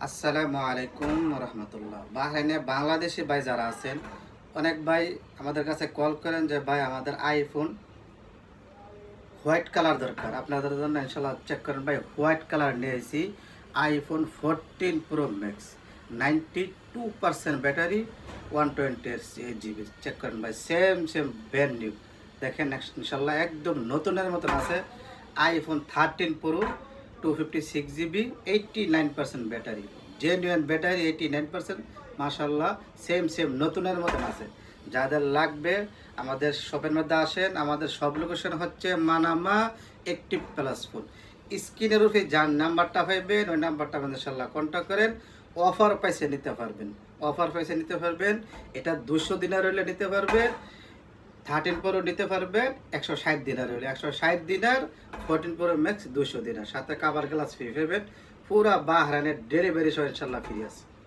আসসালামু আলাইকুম রহমতুল্লাহ। বাহরাইনে বাংলাদেশি ভাই যারা আছেন, অনেক ভাই আমাদের কাছে কল করেন যে ভাই আমাদের আইফোন হোয়াইট কালার দরকার, আপনাদের জন্য ইনশাল্লাহ চেক করেন ভাই। হোয়াইট কালার নিয়েছি iPhone 14 pro max, 92% battery, 128 GB। Check করেন ভাই, সেম ব্র্যান্ড নিউ। দেখেন ইনশাল্লাহ একদম নতুনের মতন আছে। IPhone 13 pro, 256 GB, 89% battery, genuine battery 89%। মাশাল্লাহ সেম নতুনের মতন আছে। যাদের লাগবে আমাদের শপের মধ্যে আসেন। আমাদের সব লোকেশন হচ্ছে মানামা অ্যাক্টিভ প্লাস ফোন। স্ক্রিনের উপরে যার নাম্বারটা পাইবেন ওই নাম্বারটা আমাদের ইনশাল্লাহ কন্ট্যাক্ট করেন। অফার পাইসে নিতে পারবেন। এটা 200 দিনার হলে নিতে পারবেন, 13 প্রো নিতে পারবেন 160 দিনার হলে, 160 দিনার। 14 প্রো ম্যাক্স 200 দিনার, সাথে কাভার গ্লাস ফ্রি পাবেন। পুরা বাহরাইনের ডেলিভারি সহ ইনশাল্লাহ ফ্রি আছে।